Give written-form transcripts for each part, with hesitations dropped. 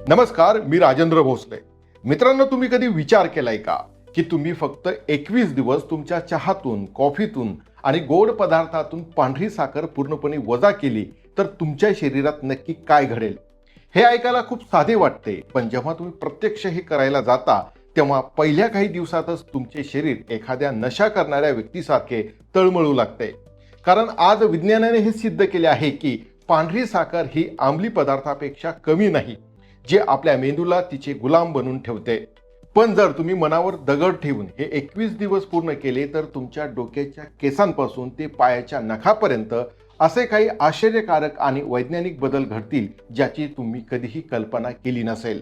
नमस्कार, मी राजेंद्र भोसले. मित्रांनो, तुम्ही कधी विचार केलाय का की तुम्ही फक्त 21 दिवस तुमच्या चहातून, कॉफीतून आणि गोड पदार्थातून पांढरी साखर पूर्णपणे वजा केली तर तुमच्या शरीरात नक्की काय घडेल? हे ऐकायला खूप साधे वाटते, पण जेव्हा तुम्ही प्रत्यक्ष हे करायला जाता तेव्हा पहिल्या काही दिवसातच तुमचे शरीर एखाद्या नशा करणाऱ्या व्यक्तीसारखे तळमळू लागते. कारण आज विज्ञानाने हे सिद्ध केले आहे की पांढरी साखर ही अंमली पदार्थापेक्षा कमी नाही, जे आपल्या मेंदूला तिचे गुलाम बनवून ठेवते. पण जर तुम्ही मनावर दगड ठेवून हे 21 दिवस पूर्ण केले तर तुमच्या डोक्याच्या केसांपासून ते पायाच्या नखापर्यंत असे काही आश्चर्यकारक आणि वैज्ञानिक बदल घडतील ज्याची तुम्ही कधीही कल्पना केली नसेल.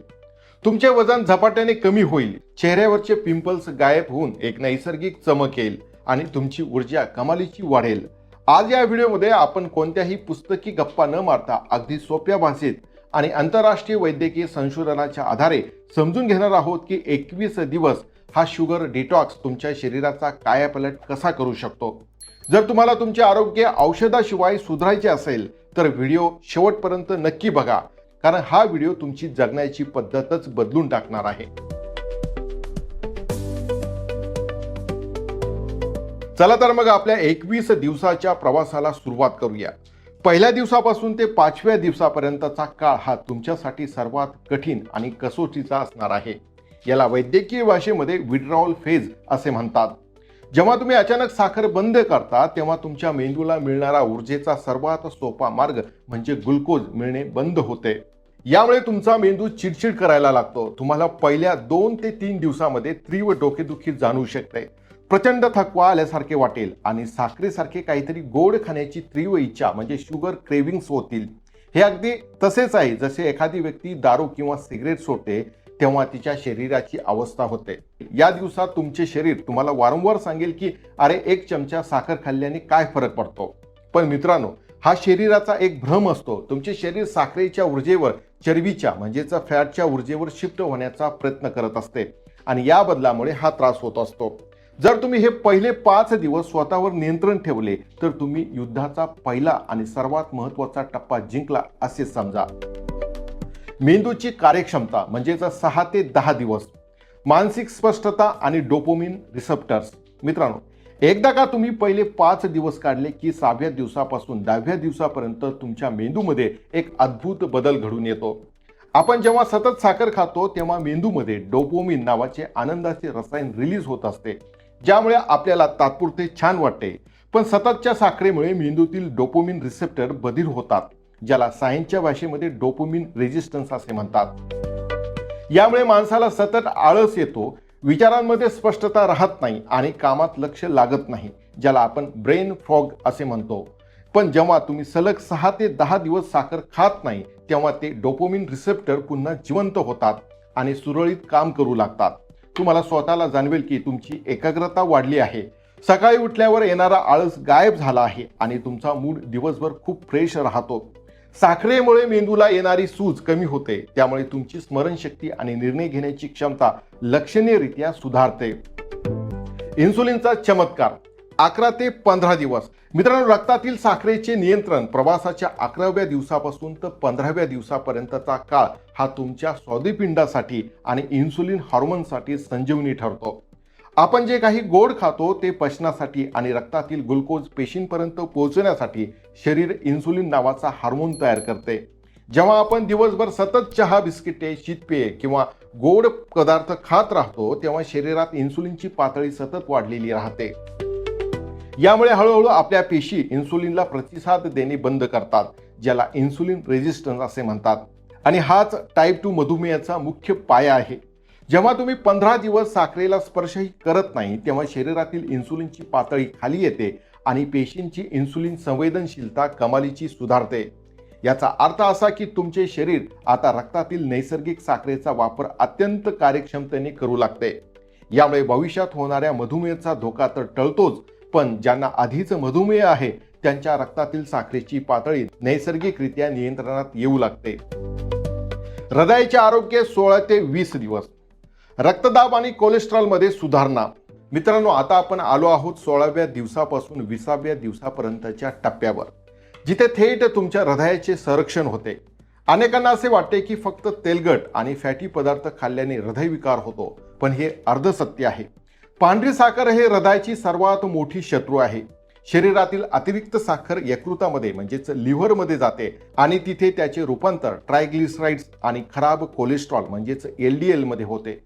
तुमचे वजन झपाट्याने कमी होईल, चेहऱ्यावरचे पिंपल्स गायब होऊन एक नैसर्गिक चमक येईल आणि तुमची ऊर्जा कमालीची वाढेल. आज या व्हिडिओमध्ये आपण कोणत्याही पुस्तकी गप्पा न मारता अगदी सोप्या भाषेत आणि आंतरराष्ट्रीय वैद्यकीय संशोधनाच्या आधारे समजून घेणार आहोत की 21 दिवस हा शुगर डिटॉक्स तुमच्या शरीराचा कायापालट कसा करू शकतो. जर तुम्हाला तुमचे आरोग्य औषधाशिवाय सुधारायचे असेल तर व्हिडिओ शेवटपर्यंत नक्की बघा, कारण हा व्हिडिओ तुमची जगण्याची पद्धतच बदलून टाकणार आहे. चला तर मग आपल्या 21 दिवसाच्या प्रवासाला सुरुवात करूया. पहिल्या दिवसापासून ते 5व्या दिवसापर्यंतचा काळ हा तुमच्यासाठी सर्वात कठीण आणि कसोटीचा असणार आहे. याला वैद्यकीय भाषेमध्ये विड्रॉवल फेज असे म्हणतात. जेव्हा तुम्ही अचानक साखर बंद करता तेव्हा तुमच्या मेंदूला मिळणारा ऊर्जेचा सर्वात सोपा मार्ग म्हणजे ग्लुकोज मिळणे बंद होते. यामुळे तुमचा मेंदू चिडचिड करायला लागतो. तुम्हाला पहिल्या 2 ते 3 दिवसामध्ये तीव्र डोकेदुखी जाणवू शकते, प्रचंड थकवा आल्यासारखे वाटेल आणि साखरेसारखे काहीतरी गोड खाण्याची तीव्र इच्छा म्हणजे शुगर क्रेविंग्स होतील. हे अगदी तसेच आहे जसे एखादी व्यक्ती दारू किंवा सिगरेट सोडते तेव्हा तिच्या शरीराची अवस्था होते. या दिवसात तुमचे शरीर तुम्हाला वारंवार सांगेल की अरे, 1 चमचा साखर खाल्ल्याने काय फरक पडतो. पण मित्रांनो, हा शरीराचा एक भ्रम असतो. तुमचे शरीर साखरेच्या ऊर्जेवर चरबीच्या म्हणजेच फॅटच्या ऊर्जेवर शिफ्ट होण्याचा प्रयत्न करत असते आणि या बदलामुळे हा त्रास होत असतो. जर तुम्ही हे पहिले 5 दिवस स्वतःवर नियंत्रण ठेवले तर तुम्ही युद्धाचा पहिला आणि सर्वात महत्त्वाचा टप्पा जिंकला असे समजा. मेंदूची कार्यक्षमता म्हणजेच 6 ते 10 दिवस, मानसिक स्पष्टता आणि डोपामिन रिसेप्टर्स. मित्रांनो, एकदा का तुम्ही पहिले 5 दिवस काढले की 6व्या दिवसापासून 10व्या दिवसापर्यंत तुमच्या मेंदूमध्ये एक अद्भुत बदल घडून येतो. आपण जेव्हा सतत साखर खातो तेव्हा मेंदूमध्ये डोपामिन नावाचे आनंदाचे रसायन रिलीज होत असते, ज्यामुळे आपल्याला तात्पुरते छान वाटते. पण सततच्या साखरेमुळे मेंदूतील डोपामिन रिसेप्टर बधीर होतात, ज्याला सायन्सच्या भाषेमध्ये डोपामिन रेजिस्टन्स असे म्हणतात. यामुळे माणसाला सतत आळस येतो, विचारांमध्ये स्पष्टता राहत नाही आणि कामात लक्ष लागत नाही, ज्याला आपण ब्रेन फॉग असे म्हणतो. पण जेव्हा तुम्ही सलग 6 ते 10 दिवस साखर खात नाही तेव्हा ते डोपामिन रिसेप्टर पुन्हा जिवंत होतात आणि सुरळीत काम करू लागतात. तुम्हाला स्वतःला जाणवेल की तुमची एकाग्रता वाढली आहे, सकाळी उठल्यावर येणारा आळस गायब झाला आहे आणि तुमचा मूड दिवसभर खूप फ्रेश राहतो. साखरेमुळे मेंदूला येणारी सूज कमी होते, त्यामुळे तुमची स्मरणशक्ती आणि निर्णय घेण्याची क्षमता लक्षणीयरित्या सुधारते. इन्सुलिनचा चमत्कार 11 ते 15 दिवस. मित्रांनो, रक्तातील साखरेचे नियंत्रण प्रवासाच्या 11व्या दिवसापासून तर 15व्या दिवसापर्यंतचा काळ हा तुमच्या स्वादुपिंडासाठी आणि इन्सुलिन हार्मोनसाठी संजीवनी ठरतो. आपण जे काही गोड खातो ते पचनासाठी आणि रक्तातील ग्लुकोज पेशींपर्यंत पोहोचण्यासाठी शरीर इन्सुलिन नावाचा हार्मोन तयार करते. जेव्हा आपण दिवसभर सतत चहा, बिस्किटे, शीतपेय किंवा गोड पदार्थ खात राहतो तेव्हा शरीरात इन्सुलिनची पातळी सतत वाढलेली राहते. यामुळे हळूहळू आपल्या पेशी इन्सुलिनला प्रतिसाद देणे बंद करतात, ज्याला इन्सुलिन रेजिस्टन्स असे म्हणतात. आणि हाच टाईप 2 मधुमेहाचा मुख्य पाया आहे. जेव्हा तुम्ही 15 दिवस साखरेला स्पर्शही करत नाही तेव्हा शरीरातील इन्सुलिनची पातळी खाली येते आणि पेशींची इन्सुलिन संवेदनशीलता कमालीची सुधारते. याचा अर्थ असा की तुमचे शरीर आता रक्तातील नैसर्गिक साखरेचा वापर अत्यंत कार्यक्षमतेने करू लागते. यामुळे भविष्यात होणाऱ्या मधुमेहाचा धोका तर टळतोच, पण ज्यांना आधीच मधुमेह आहे त्यांच्या रक्तातील साखरेची पातळी नैसर्गिकरित्या नियंत्रणात येऊ लागते. हृदयाचे आरोग्य 16 ते 20 दिवस. रक्तदाब आणि कोलेस्ट्रॉलमध्ये सुधारणा. मित्रांनो, आता आपण आलो आहोत 16व्या दिवसापासून 20व्या दिवसापर्यंतच्या टप्प्यावर, जिथे थेट तुमच्या हृदयाचे संरक्षण होते. अनेकांना असे वाटते की फक्त तेलकट आणि फॅटी पदार्थ खाल्ल्याने हृदयविकार होतो, पण हे अर्ध सत्य आहे. पांढरी साखर हे हृदयाची सर्वात मोठी शत्रू आहे. शरीरातील अतिरिक्त साखर यकृतामध्ये म्हणजेच लिव्हरमध्ये जाते आणि तिथे त्याचे रूपांतर ट्रायग्लिसराइड्स आणि खराब कोलेस्ट्रॉल म्हणजेच LDL मध्ये होते.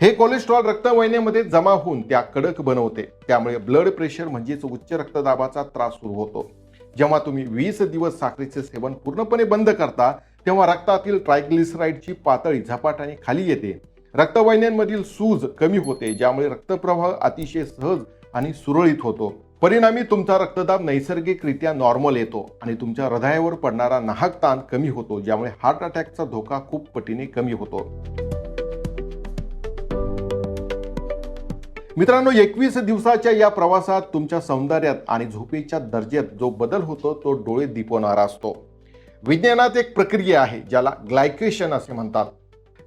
हे कोलेस्ट्रॉल रक्तवाहिन्यांमध्ये जमा होऊन त्या कडक बनवते. त्यामुळे ब्लड प्रेशर म्हणजेच उच्च रक्तदाबाचा त्रास सुरू होतो. जेव्हा तुम्ही 20 दिवस साखरेचे सेवन पूर्णपणे बंद करता तेव्हा रक्तातील ट्रायग्लिसराइडची पातळी झपाट्याने खाली येते. रक्तवाहिन्यांमधील सूज कमी होते, ज्यामुळे रक्तप्रवाह अतिशय सहज आणि सुरळीत होतो. परिणामी तुमचा रक्तदाब नैसर्गिकरित्या नॉर्मल येतो आणि तुमच्या हृदयावर पडणारा नाहक ताण कमी होतो, ज्यामुळे हार्ट अटॅकचा धोका खूप पटीने कमी होतो. मित्रांनो, 21 दिवसाच्या या प्रवासात तुमच्या सौंदर्यात आणि झोपेच्या दर्जात जो बदल होतो तो डोळे दिपवणारा असतो. विज्ञानात एक प्रक्रिया आहे ज्याला ग्लायकेशन असे म्हणतात.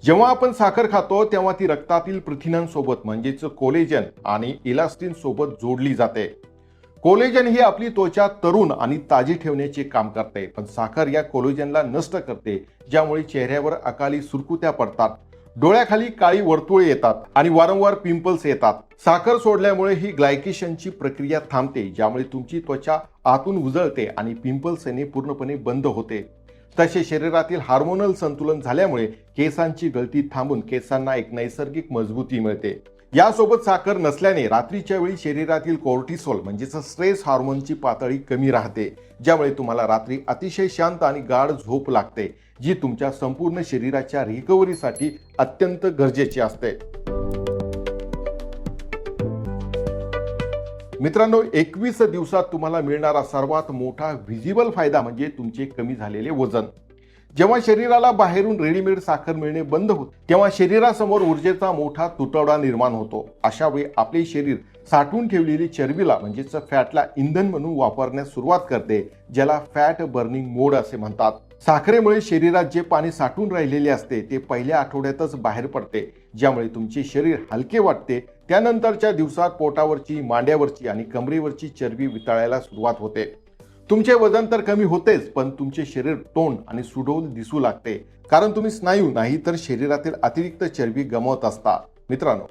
जेव्हा आपण साखर खातो तेव्हा ती रक्तातील प्रथिनांसोबत म्हणजेच कोलेजन आणि इलास्टिन सोबत जोडली जाते. कोलेजन ही आपली त्वचा तरुण आणि ताजी ठेवण्याचे काम करते, पण साखर या कोलेजनला नष्ट करते, ज्यामुळे चेहऱ्यावर अकाली सुरकुत्या पडतात, डोळ्याखाली काळी वर्तुळे येतात आणि वारंवार पिंपल्स येतात. साखर सोडल्यामुळे ही ग्लायकेशनची प्रक्रिया थांबते, ज्यामुळे तुमची त्वचा आतून उजळते आणि पिंपल्स येणे पूर्णपणे बंद होते. तसे शरीरातील हार्मोनल संतुलन झाल्यामुळे केसांची गळती थांबून केसांना एक नैसर्गिक मजबूती मिळते. यासोबत साखर नसल्याने रात्रीच्या वेळी शरीरातील कोर्टिसोल म्हणजेच स्ट्रेस हार्मोनची पातळी कमी राहते, ज्यामुळे तुम्हाला रात्री अतिशय शांत आणि गाढ झोप लागते, जी तुमच्या संपूर्ण शरीराच्या रिकव्हरीसाठी अत्यंत गरजेची असते. मित्रांनो, 21 दिवसात तुम्हाला मिळणारा सर्वात मोठा व्हिजिबल फायदा म्हणजे तुमचे कमी झालेले वजन. जेव्हा शरीराला बाहेरून रेडीमेड साखर मिळणे बंद होते तेव्हा शरीरासमोर ऊर्जेचा मोठा तुटवडा निर्माण होतो. अशा वेळी आपले शरीर साठवून ठेवलेली चरबीला म्हणजेच फॅटला इंधन म्हणून वापरण्यास सुरुवात करते, ज्याला फॅट बर्निंग मोड असे म्हणतात. साखरेमुळे शरीरात जे पाणी साठून राहिलेले असते ते पहिल्या आठवड्यातच बाहेर पडते, ज्यामुळे तुमचे शरीर हलके वाटते. त्यानंतरच्या दिवसात पोटावरची, मांड्यावरची आणि कमरेवरची चरबी वितळायला सुरुवात होते. तुमचे वजन तर कमी होतेच, पण तुमचे शरीर तोंड आणि सुडौल दिसू लागते, कारण तुम्ही स्नायू नाही तर शरीरातील अतिरिक्त चरबी गमावत असता. मित्रांनो,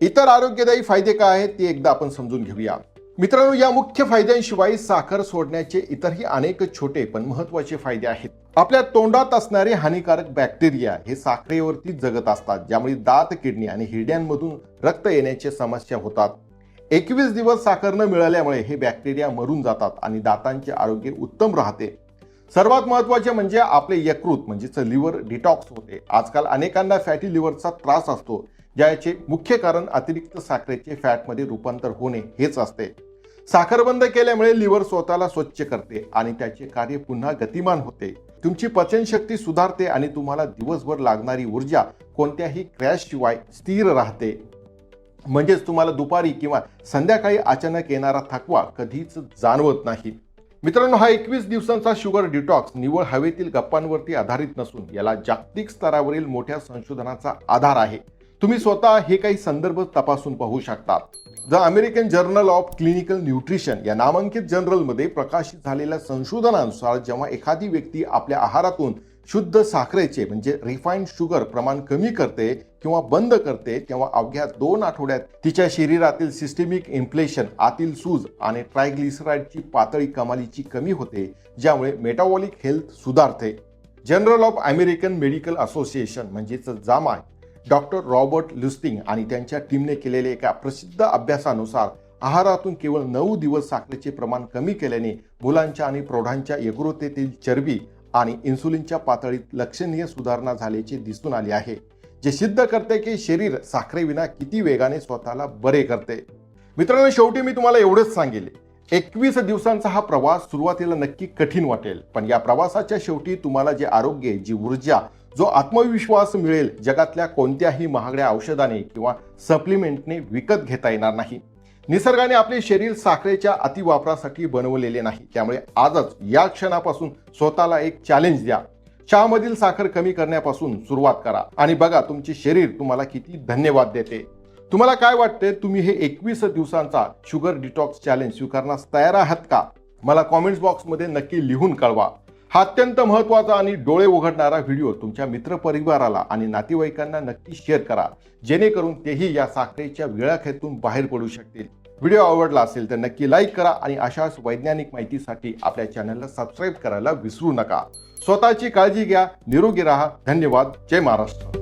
इतर आरोग्यदायी फायदे काय आहेत ते एकदा आपण समजून घेऊया. मित्रांनो, या मुख्य फायद्यांशिवाय साखर सोडण्याचे इतरही अनेक छोटे पण महत्त्वाचे फायदे आहेत. आपल्या तोंडात असणारे हानिकारक बॅक्टेरिया हे साखरेवरती जगत असतात, ज्यामुळे दात, किडनी आणि हिरड्यांमधून रक्त येण्याच्या समस्या होतात. 21 दिवस साखर न मिळाल्यामुळे हे बॅक्टेरिया मरून जातात आणि दातांचे आरोग्य उत्तम राहते. सर्वात महत्त्वाचे म्हणजे आपले यकृत म्हणजेच लिव्हर डिटॉक्स होते. आजकाल अनेकांना फॅटी लिव्हरचा त्रास असतो, ज्याचे मुख्य कारण अतिरिक्त साखरेचे फॅटमध्ये रूपांतर होणे हेच असते. साखर बंद केल्यामुळे लिव्हर स्वतःला स्वच्छ करते आणि त्याचे कार्य पुन्हा गतिमान होते. तुमची पचनशक्ती सुधारते आणि तुम्हाला दिवसभर लागणारी ऊर्जा कोणत्याही क्रॅशशिवाय स्थिर राहते. म्हणजेच तुम्हाला दुपारी किंवा संध्याकाळी अचानक येणारा थकवा कधीच जाणवत नाही. मित्रांनो, हा 21 दिवसांचा शुगर डिटॉक्स निव्वळ हवेतील गप्पांवरती आधारित नसून याला जागतिक स्तरावरील मोठ्या संशोधनाचा आधार आहे. तुम्ही स्वतः हे काही संदर्भ तपासून पाहू शकता. The American journal of clinical nutrition या नामांकित जर्नलमध्ये प्रकाशित झालेल्या संशोधनानुसार जेव्हा एखादी व्यक्ती आपल्या आहारातून शुद्ध साखरेचे म्हणजे रिफाइंड शुगर प्रमाण कमी करते किंवा बंद करते, तेव्हा अवघ्या 2 आठवड्यात तिच्या शरीरातील सिस्टेमिक इन्फ्लेशन, आतील सूज आणि ट्रायग्लिसराइडची पातळी कमालीची कमी होते, ज्यामुळे मेटाबॉलिक हेल्थ सुधारते. Journal of American medical association म्हणजेच जामा डॉक्टर रॉबर्ट लुस्टिंग आणि त्यांच्या टीमने केलेल्या एका प्रसिद्ध अभ्यासानुसार आहारातून केवळ 9 दिवस साखरेचे प्रमाण कमी केल्याने मुलांच्या आणि प्रौढांच्या यकृतेतील चरबी आणि इन्सुलिनच्या पातळीत लक्षणीय सुधारणा झाल्याचे दिसून आले आहे, जे सिद्ध करते की शरीर साखरेविना किती वेगाने स्वतःला बरे करते. मित्रांनो, शेवटी मी तुम्हाला एवढंच सांगेल, 21 दिवसांचा हा प्रवास सुरुवातीला नक्की कठीण वाटेल, पण या प्रवासाच्या शेवटी तुम्हाला जे आरोग्य, जी ऊर्जा, जो आत्मविश्वास मिळेल, जगातल्या कोणत्याही महागड्या औषधाने किंवा सप्लिमेंटने विकत घेता येणार नाही. निसर्गाने आपले शरीर साखरेच्या अतिवापरासाठी बनवलेले नाही. त्यामुळे आजच या क्षणापासून स्वतःला एक चॅलेंज द्या. चहामधील साखर कमी करण्यापासून सुरुवात करा आणि बघा तुमचे शरीर तुम्हाला किती धन्यवाद देते. तुम्हाला काय वाटते, तुम्ही हे 21 दिवसांचा शुगर डिटॉक्स चॅलेंज स्वीकारण्यास तयार आहात का? मला कॉमेंट्स बॉक्समध्ये नक्की लिहून कळवा. हा अत्यंत महत्त्वाचा आणि डोळे उघडणारा व्हिडिओ तुमच्या मित्रपरिवाराला आणि नातेवाईकांना नक्की शेअर करा, जेणेकरून तेही या साखरेच्या विळख्यातून बाहेर पडू शकतील. व्हिडिओ आवडला असेल तर नक्की लाईक करा आणि अशाच वैज्ञानिक माहितीसाठी आपल्या चॅनलला सबस्क्राईब करायला विसरू नका. स्वतःची काळजी घ्या, निरोगी राहा. धन्यवाद. जय महाराष्ट्र.